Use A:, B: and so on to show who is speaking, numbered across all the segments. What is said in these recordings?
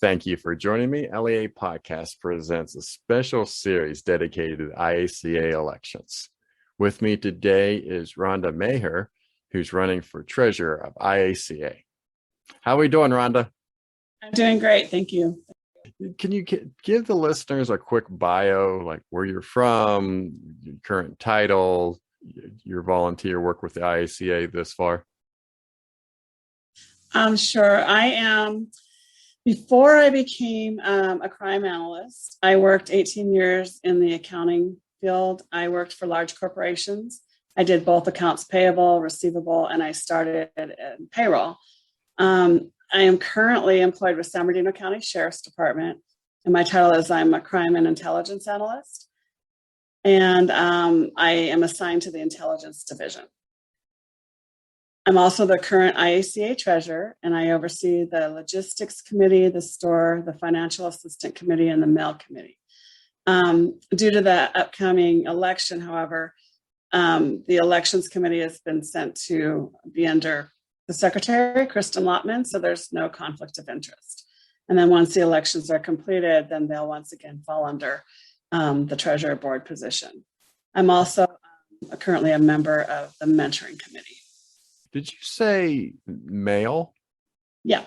A: Thank you for joining me. LEA Podcast presents a special series dedicated to the IACA elections. With me today is Rhonda Maher, who's running for treasurer of IACA. How are we doing, Rhonda?
B: I'm doing great. Thank you.
A: Can you give the listeners a quick bio, like where you're from, your current title, your volunteer work with the IACA this far?
B: Sure. Before I became a crime analyst, I worked 18 years in the accounting field. I worked for large corporations. I did both accounts payable, receivable, and I started in payroll. I am currently employed with San Bernardino County Sheriff's Department, and my title is I'm a crime and intelligence analyst, and I am assigned to the intelligence division. I'm also the current IACA treasurer, and I oversee the logistics committee, the store, the financial assistant committee, and the mail committee. Due to the upcoming election, however, the elections committee has been sent to be under the secretary, Kristen Lotman, so there's no conflict of interest. And then once the elections are completed, then they'll once again fall under the treasurer board position. I'm also currently a member of the mentoring committee.
A: Did you say mail?
B: Yeah.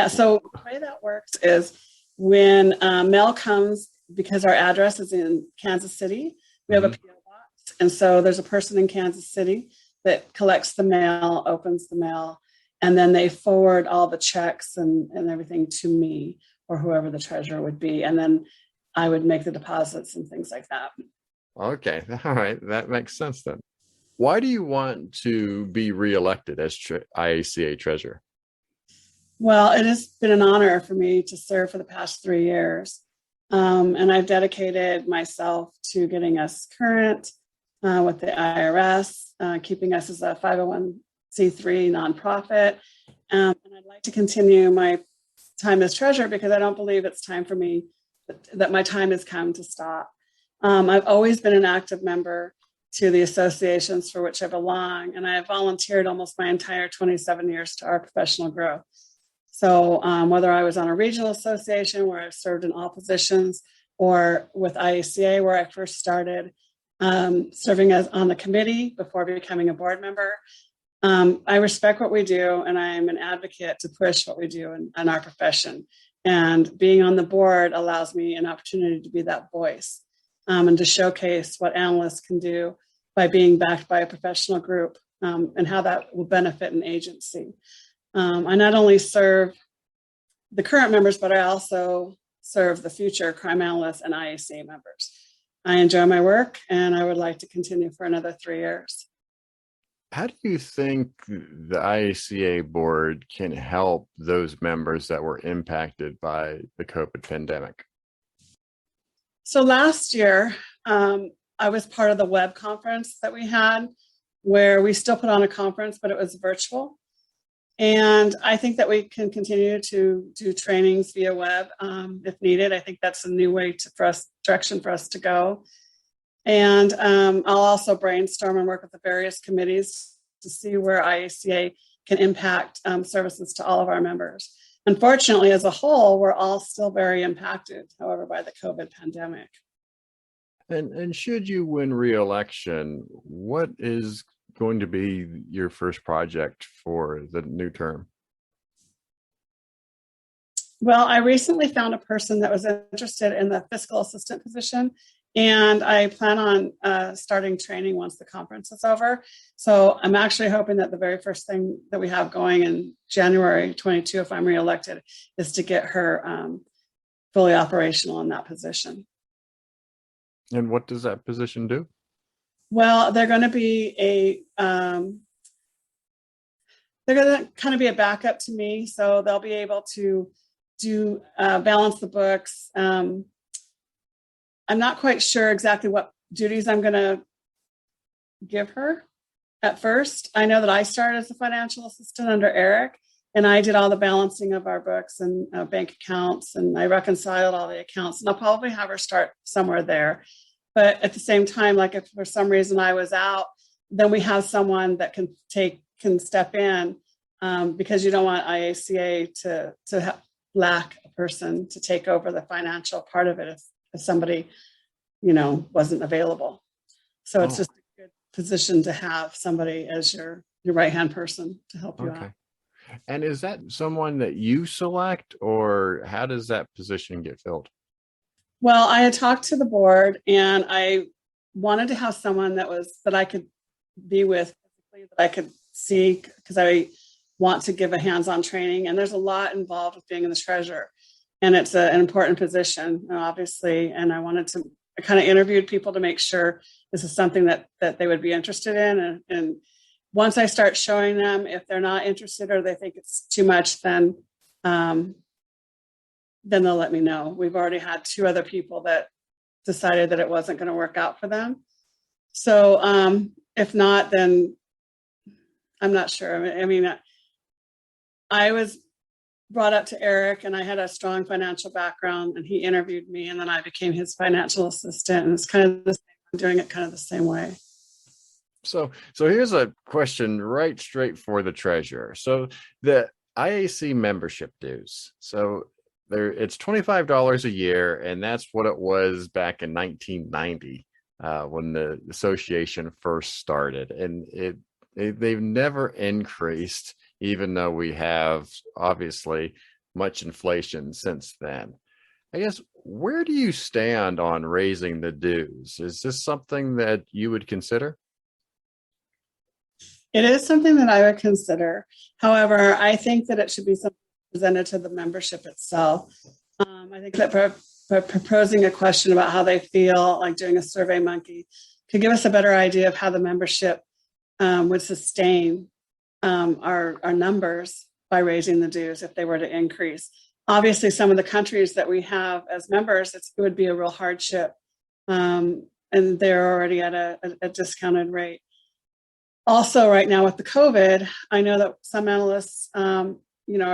B: So the way that works is when mail comes, because our address is in Kansas City, we have a PO box. And so there's a person in Kansas City that collects the mail, opens the mail, and then they forward all the checks and everything to me or whoever the treasurer would be. And then I would make the deposits and things like that.
A: Okay. All right. That makes sense then. Why do you want to be reelected as IACA treasurer?
B: Well, it has been an honor for me to serve for the past 3 years. And I've dedicated myself to getting us current with the IRS, keeping us as a 501c3 nonprofit. And I'd like to continue my time as treasurer because I don't believe it's time for me, that my time has come to stop. I've always been an active member to the associations for which I belong, and I have volunteered almost my entire 27 years to our professional growth. So whether I was on a regional association where I've served in all positions, or with IACA where I first started serving as on the committee before becoming a board member, I respect what we do, and I am an advocate to push what we do in our profession. And being on the board allows me an opportunity to be that voice and to showcase what analysts can do by being backed by a professional group and how that will benefit an agency. I not only serve the current members, but I also serve the future crime analysts and IACA members. I enjoy my work, and I would like to continue for another 3 years.
A: How do you think the IACA board can help those members that were impacted by the COVID pandemic?
B: So last year, I was part of the web conference that we had, where we still put on a conference, but it was virtual. And I think that we can continue to do trainings via web if needed. I think that's a new way direction for us to go. And I'll also brainstorm and work with the various committees to see where IACA can impact services to all of our members. Unfortunately, as a whole, we're all still very impacted, however, by the COVID pandemic.
A: And should you win re-election, what is going to be your first project for the new term?
B: Well, I recently found a person that was interested in the fiscal assistant position, and I plan on starting training once the conference is over. So I'm actually hoping that the very first thing that we have going in January 22, if I'm reelected, is to get her fully operational in that position.
A: And what does that position do?
B: Well, they're going to be they're going to kind of be a backup to me, so they'll be able to do balance the books. I'm not quite sure exactly what duties I'm going to give her at first. I know that I started as a financial assistant under Eric, and I did all the balancing of our books and bank accounts, and I reconciled all the accounts, and I'll probably have her start somewhere there. But at the same time, like if for some reason I was out, then we have someone that can step in because you don't want IACA to lack a person to take over the financial part of it if somebody, wasn't available. So it's just a good position to have somebody as your right-hand person to help you out.
A: And is that someone that you select, or how does that position get filled?
B: Well, I had talked to the board, and I wanted to have someone that I could be with, that I could see, because I want to give a hands-on training, and there's a lot involved with being in the treasurer, and it's an important position, obviously. And I kind of interviewed people to make sure this is something that they would be interested in, and once I start showing them, if they're not interested or they think it's too much, then they'll let me know. We've already had 2 other people that decided that it wasn't going to work out for them. So if not, then I'm not sure. I mean, I was brought up to Eric, and I had a strong financial background, and he interviewed me, and then I became his financial assistant, and it's kind of the same. I'm doing it kind of the same way.
A: So here's a question right straight for the treasurer. So the IAC membership dues. So it's $25 a year, and that's what it was back in 1990 when the association first started, and they've never increased, even though we have obviously much inflation since then. I guess, where do you stand on raising the dues? Is this something that you would consider?
B: It is something that I would consider. However, I think that it should be something presented to the membership itself. I think that proposing a question about how they feel, like doing a survey monkey, could give us a better idea of how the membership would sustain our numbers by raising the dues if they were to increase. Obviously, some of the countries that we have as members, it would be a real hardship, and they're already at a discounted rate. Also, right now with the COVID, I know that some analysts, are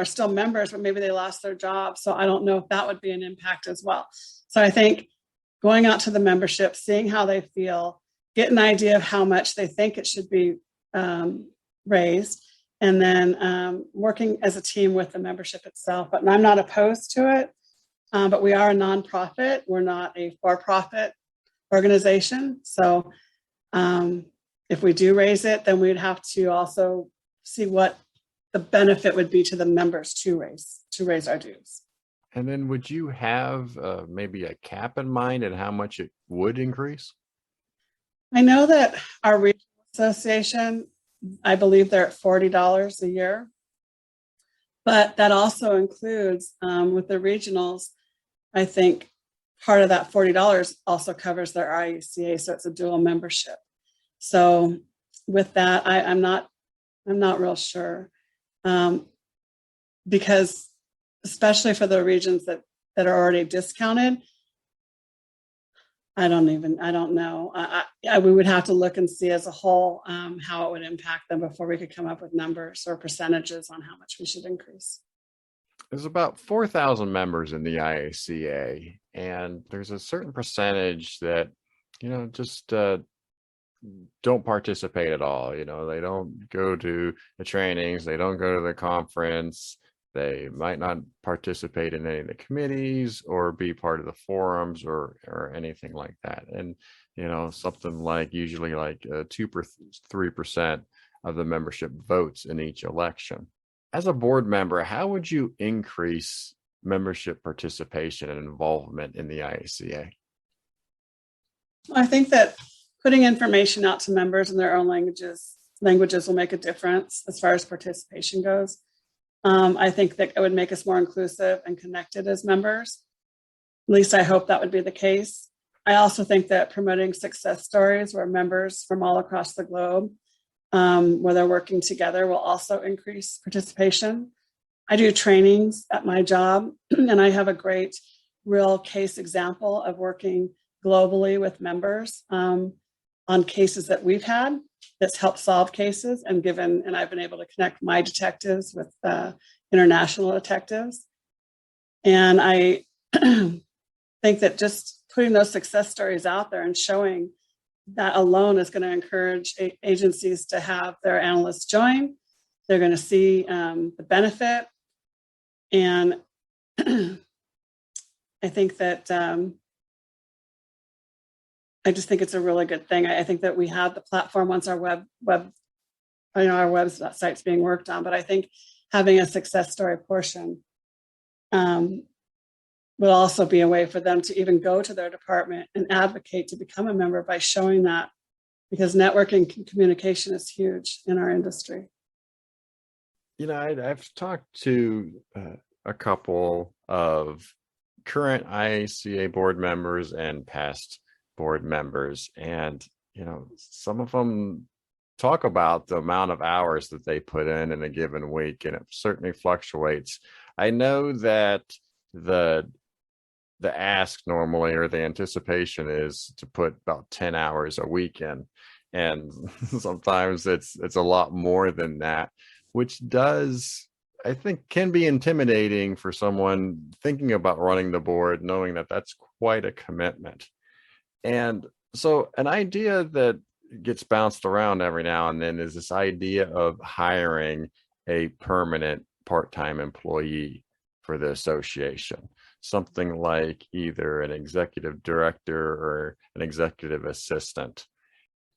B: still members, but maybe they lost their job. So I don't know if that would be an impact as well. So I think going out to the membership, seeing how they feel, get an idea of how much they think it should be raised, and then working as a team with the membership itself. But I'm not opposed to it, but we are a nonprofit. We're not a for-profit organization. So if we do raise it, then we'd have to also see what the benefit would be to the members to raise our dues.
A: And then would you have maybe a cap in mind and how much it would increase?
B: I know that our regional association, I believe they're at $40 a year, but that also includes with the regionals, I think part of that $40 also covers their IACA, so it's a dual membership. So with that, I'm not real sure, because especially for the regions that are already discounted, I don't know. We would have to look and see as a whole how it would impact them before we could come up with numbers or percentages on how much we should increase.
A: There's about 4,000 members in the IACA, and there's a certain percentage that, just don't participate at all. They don't go to the trainings, they don't go to the conference, they might not participate in any of the committees or be part of the forums or anything like that. And something like usually like 2-3% of the membership votes in each election. As a board member, how would you increase membership participation and involvement in the IACA?
B: I think that putting information out to members in their own languages will make a difference as far as participation goes. I think that it would make us more inclusive and connected as members. At least I hope that would be the case. I also think that promoting success stories where members from all across the globe, where they're working together, will also increase participation. I do trainings at my job, and I have a great real case example of working globally with members on cases that we've had that's helped solve cases, and I've been able to connect my detectives with international detectives. And I think that just putting those success stories out there and showing that alone is going to encourage agencies to have their analysts join. They're going to see the benefit. And I think that I just think it's a really good thing. I think that we have the platform once our our website's being worked on, but I think having a success story portion will also be a way for them to even go to their department and advocate to become a member by showing that, because networking communication is huge in our industry.
A: I've talked to a couple of current IACA board members and past board members, and some of them talk about the amount of hours that they put in a given week, and it certainly fluctuates. I know that the ask normally, or the anticipation, is to put about 10 hours a week in, and sometimes it's a lot more than that, which I think can be intimidating for someone thinking about running the board, knowing that that's quite a commitment. And so an idea that gets bounced around every now and then is this idea of hiring a permanent part-time employee for the association, something like either an executive director or an executive assistant,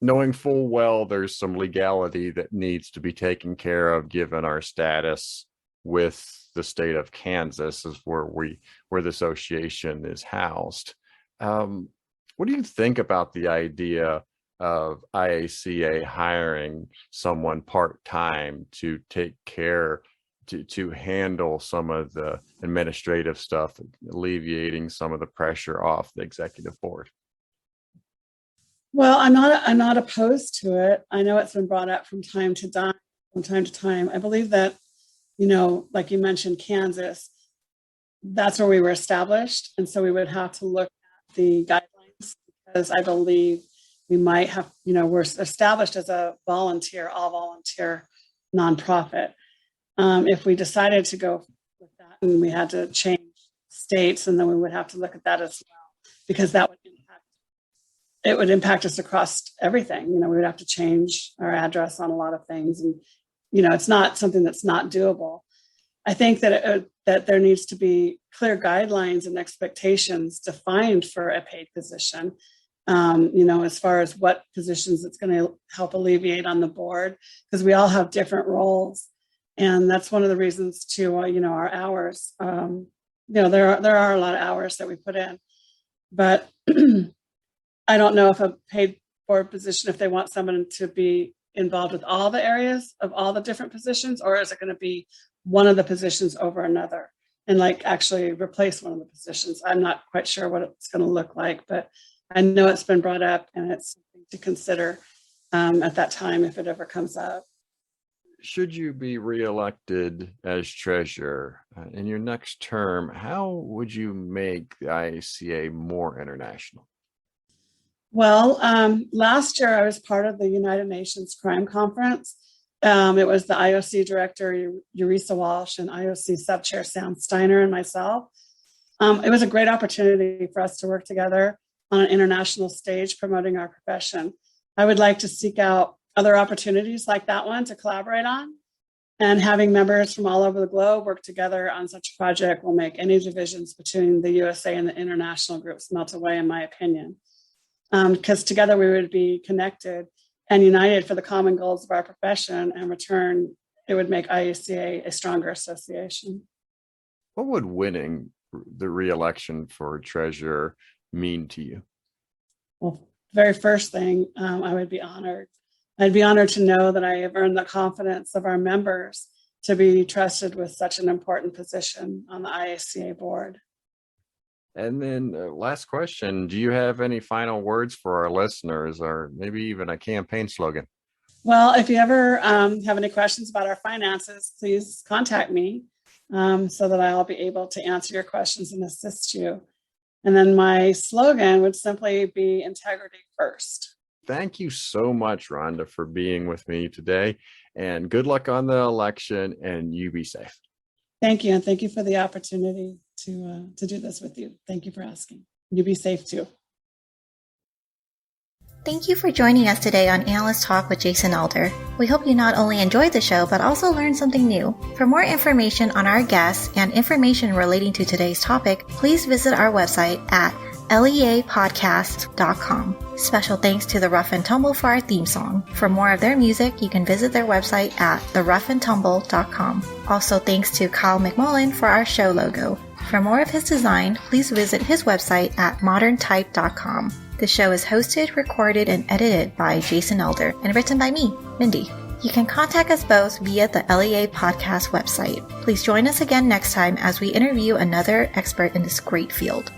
A: knowing full well there's some legality that needs to be taken care of given our status with the state of Kansas, is where the association is housed. What do you think about the idea of IACA hiring someone part-time to take care, to handle some of the administrative stuff, alleviating some of the pressure off the executive board?
B: Well, I'm not opposed to it. I know it's been brought up from time to time. I believe that, like you mentioned, Kansas, that's where we were established. And so we would have to look at the guidelines, because I believe we might have, we're established as a all volunteer nonprofit. If we decided to go with that and we had to change states, and then we would have to look at that as well, because that would impact us across everything. We would have to change our address on a lot of things. And, it's not something that's not doable. I think that that there needs to be clear guidelines and expectations defined for a paid position, as far as what positions it's going to help alleviate on the board, because we all have different roles. And that's one of the reasons too, our hours, there are a lot of hours that we put in, but I don't know if a paid board position, if they want someone to be involved with all the areas of all the different positions, or is it going to be one of the positions over another and actually replace one of the positions? I'm not quite sure what it's going to look like, but I know it's been brought up, and it's something to consider at that time if it ever comes up.
A: Should you be reelected as treasurer in your next term, how would you make the IACA more international?
B: Well, last year I was part of the United Nations Crime Conference. It was the IOC director, Eureka Walsh, and IOC sub-chair, Sam Steiner, and myself. It was a great opportunity for us to work together on an international stage promoting our profession. I would like to seek out other opportunities like that one to collaborate on, and having members from all over the globe work together on such a project will make any divisions between the USA and the international groups melt away, in my opinion. Because together we would be connected and united for the common goals of our profession, and in return, it would make IACA a stronger association.
A: What would winning the reelection for treasurer mean to you?
B: Well, very first thing, I would be honored. I'd be honored to know that I have earned the confidence of our members to be trusted with such an important position on the IACA board.
A: And then last question, do you have any final words for our listeners, or maybe even a campaign slogan?
B: Well, if you ever have any questions about our finances, please contact me so that I'll be able to answer your questions and assist you. And then my slogan would simply be integrity first.
A: Thank you so much, Rhonda, for being with me today, and good luck on the election, and you be safe.
B: Thank you. And thank you for the opportunity to do this with you. Thank you for asking. You be safe too.
C: Thank you for joining us today on Analyst Talk with Jason Alder. We hope you not only enjoyed the show, but also learned something new. For more information on our guests and information relating to today's topic, please visit our website at leapodcast.com. Special thanks to the Rough and Tumble for our theme song. For more of their music, you can visit their website at theroughandtumble.com. Also thanks to Kyle McMullen for our show logo. For more of his design, please visit his website at moderntype.com. The show is hosted, recorded, and edited by Jason Elder and written by me, Mindy. You can contact us both via the LEA Podcast website. Please join us again next time as we interview another expert in this great field.